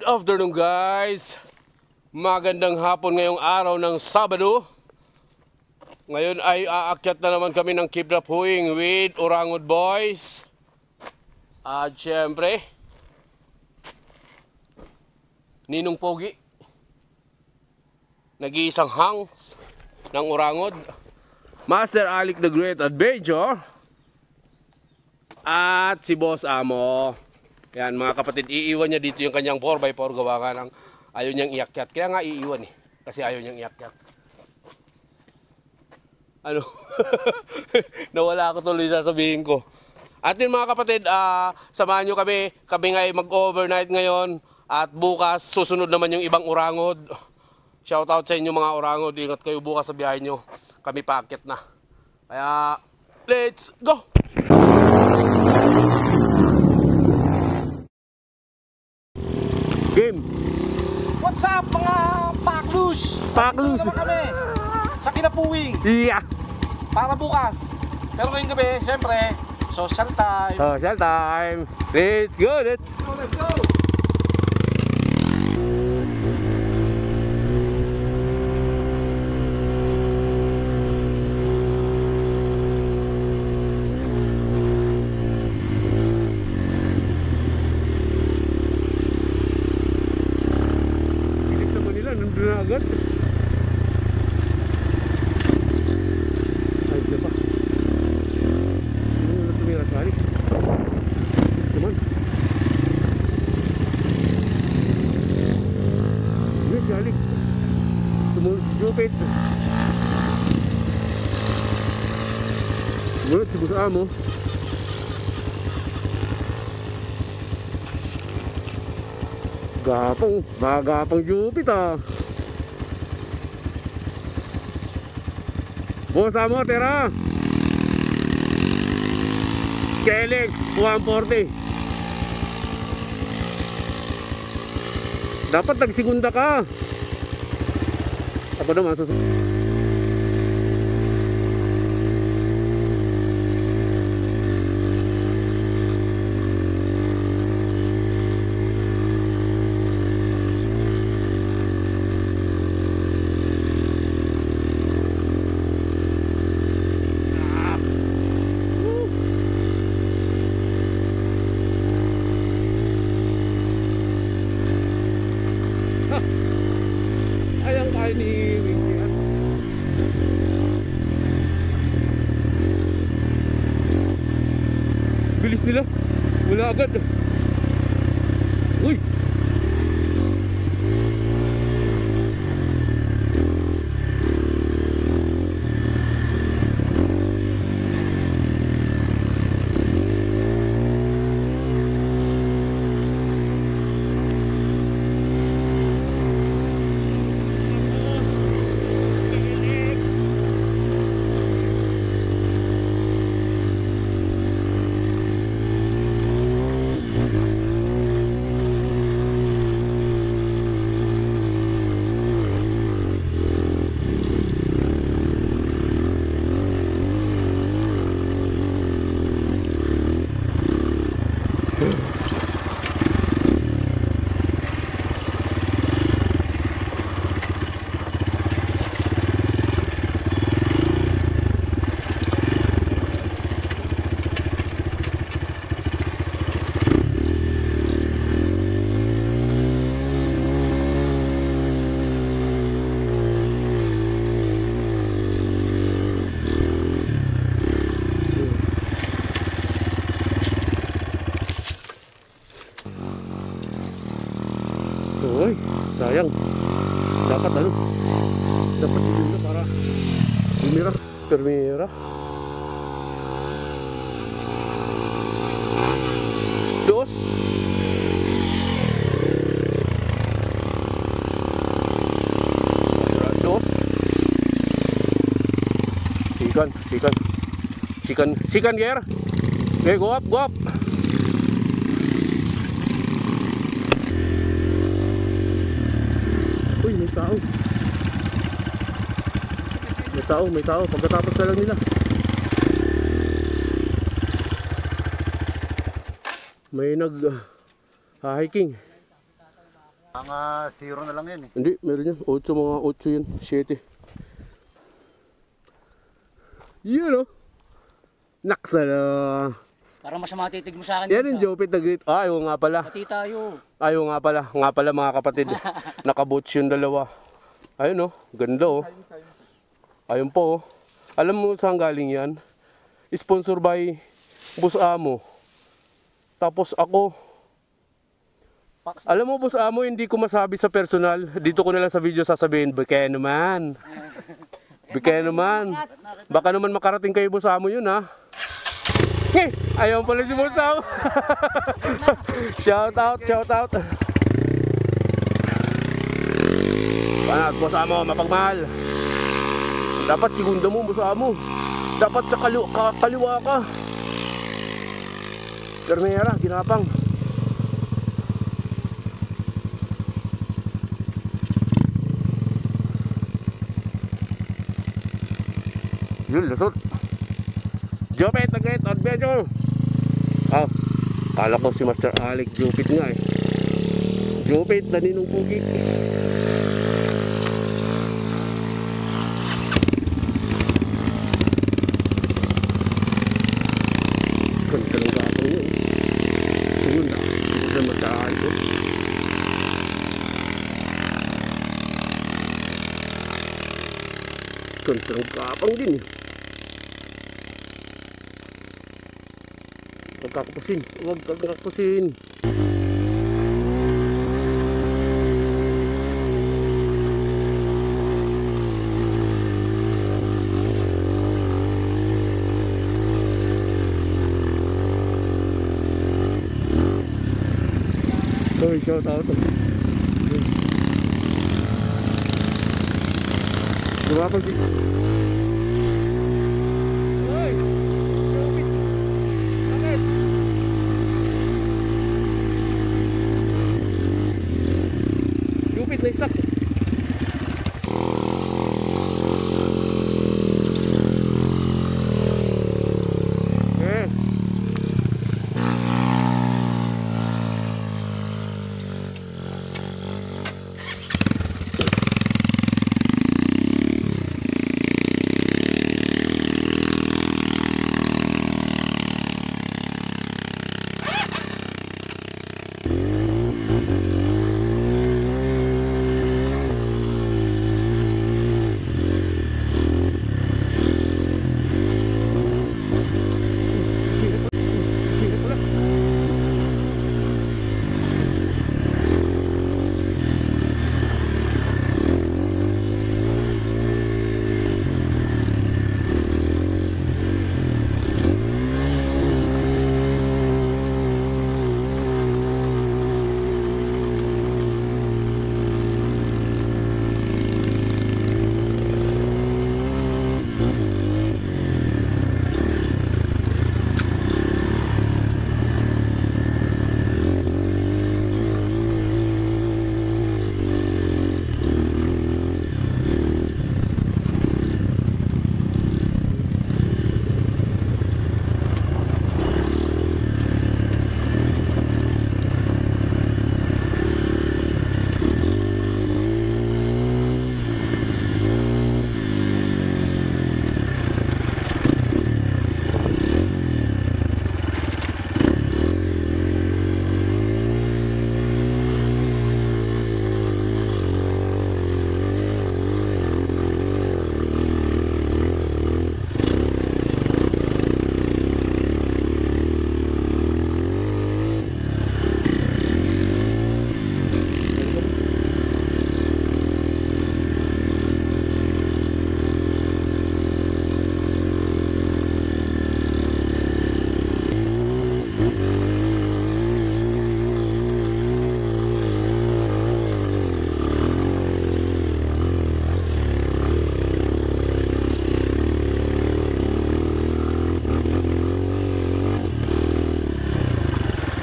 afternoon guys. Magandang hapon ngayong araw ng Sabado. Ngayon ay aakyat na naman kami ng Kibrapuing with Orangod Boys. At syempre Ninong Pogi, nag-iisang hangs ng Orangod, Master Alec the Great Adventure, at si Boss Amo. Yan mga kapatid, iiwan niya dito yung kanyang 4x4 gawa nga ng ayaw niyang iakyat. Kaya nga iiwan eh, kasi ayaw niyang iakyat. Ano? Nawala ako tuloy sasabihin ko. At yun mga kapatid, samahan nyo kami. Kami nga ay mag-overnight ngayon. At bukas susunod naman yung ibang Orangod. Shoutout sa inyo mga Orangod. Ingat kayo bukas sa biyahe nyo. Kami paakyat na. Kaya, let's go! Game! What's up mga paklus? Paklus! Naman kami sa Kibrapuing. Yeah! Para bukas. Pero ngayong gabi, syempre, social time. Social time! Let's go! Let's go! Nandun na agad. Ay, diba? Ano na tumira sa halik? Naman. Yes, sa halik. Tumulupit. Tumulupit si Boss Amo. Gapang, magapang jupit ah. Boss Amo, tira. Kelix 140. Dapat nagsigunda ka. Ako naman susunod. Ayang tayo ni Winky. Bilis nila. Wala agad. Uy! Uy, sayang. Dapat ano? Dapat dilim na para lumira. Permira. Dos. Dos. Sikan, Ger. Okay, go up. Uy, may tao. Pagkatapos na lang nila. May hiking. Mga 0 na lang yan eh. Hindi, meron yan. 8, mga 8 yan. 7. Yun oh. Naksala. Para mas matitig mo sa akin. Yan yung Jopit na great. Ah, ayaw nga pala. Pati tayo. Ayaw nga pala. Nga pala mga kapatid. Nakabots yung dalawa. Ayun oh. Ganda oh. Ayun po oh. Alam mo saan galing yan? Sponsor by Boss Amo. Tapos ako. Alam mo Boss Amo, hindi ko masabi sa personal. Dito ko na lang sa video sasabihin. Kaya naman. Kaya naman. Baka naman makarating kayo Boss Amo yun ha. Eh, ayaw pala si Boss Amo. Shout out, shout out. Panat, Boss Amo, mapagmahal. Dapat segunda mo, Boss Amo. Dapat sa kaliwa ka. Termera, ginapang. Yun, lusot. Jopit, the Great Adventure. Ah, kala ko si Master Alex Jopit nga eh. Jopit, naninong pugi. Ganda ng gapang yun. Yun na, hindi na Master Alex. Ganda ng gapang din eh. Huwag kakapusin. Huwag kakapusin. Sorry, shout out. Lumapag di. Jupit na istak. Eh.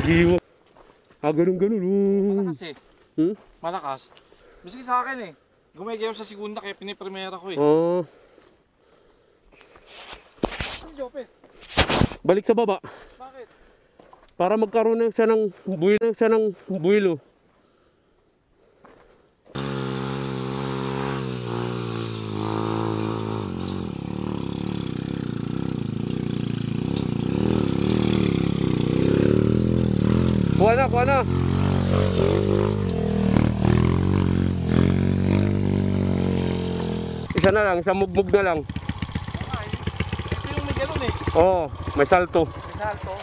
Hindi mo. Ganun-ganun. Malakas eh. Malakas. Maski sa akin eh. Gumigayaw sa segunda kaya piniprimera ko eh. Oh. Jopit, Balik sa baba. bakit? Para magkaroon na siya ng buwilo. na, kuha na. Isa na lang, isang mugbog na lang. Ito yung may galon eh. Oo, may salto. May salto.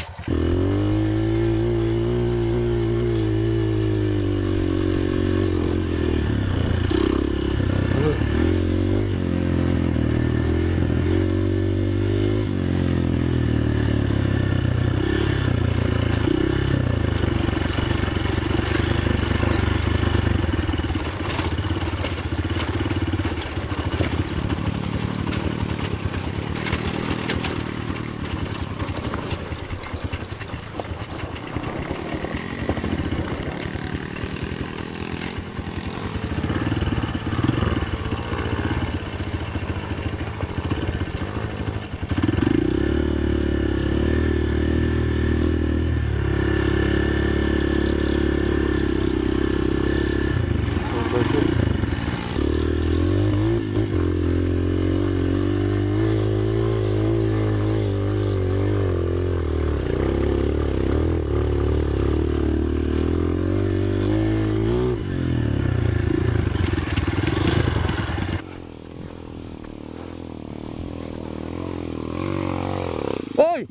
Hoy!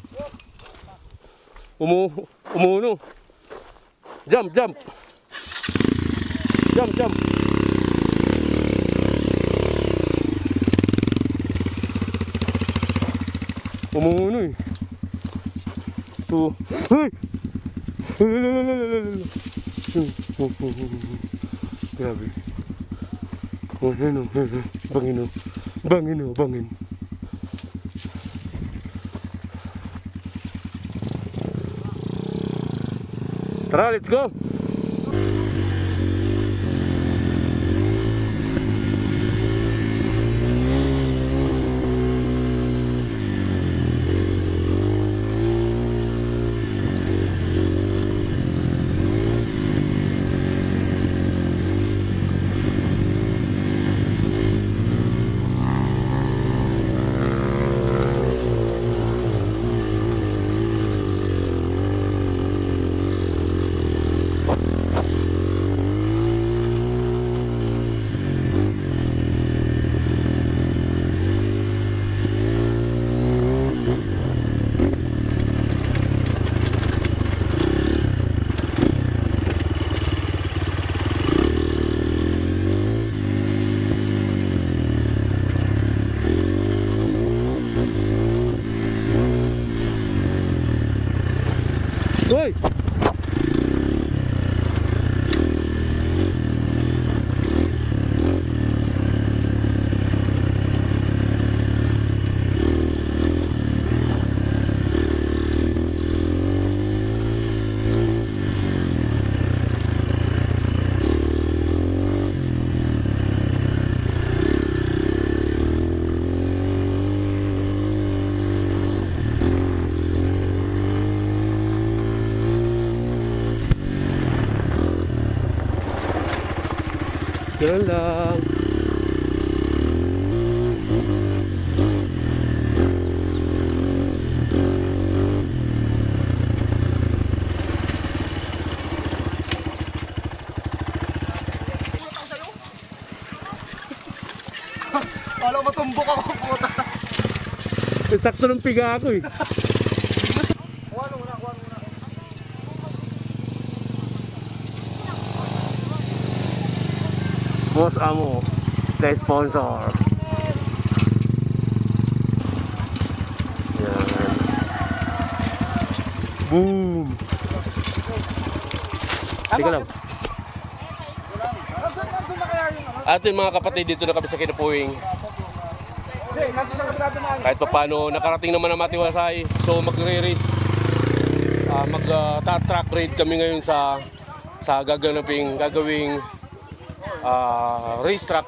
Umuno. Jump, jump. Jump, jump. Umuno eh. To. Hoy! Grabe. Oh, ano, bangin oh. Bangin oh, bangin. Tara, let's go! Hoy! Ganun lang. Kala ko matumbok ako, puta. Sakto ng piga ako eh. Kuha muna, kuha muna. Boss Amo, the sponsor. Yan. Boom! Teka lang. Atin mga kapatid, dito na kami sa Kinapuwing. Kahit pa paano, nakarating naman ang matiwasay. So magre-race, mag-track raid kami ngayon sa gagawing racetrack.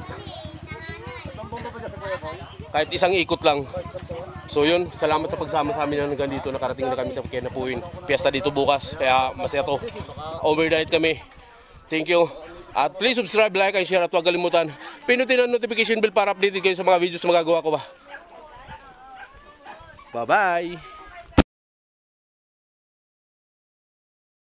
Kahit isang ikot lang. So yun, salamat sa pagsama sa amin na hanggang dito. Nakarating na kami sa Kinapuwing. Piyesta dito bukas, kaya masaya to. Overnight kami. Thank you. At please subscribe, like, and share. At huwag kalimutan, pinutin ang notification bell para updated kayo sa mga videos na magagawa ko ba. Bye-bye!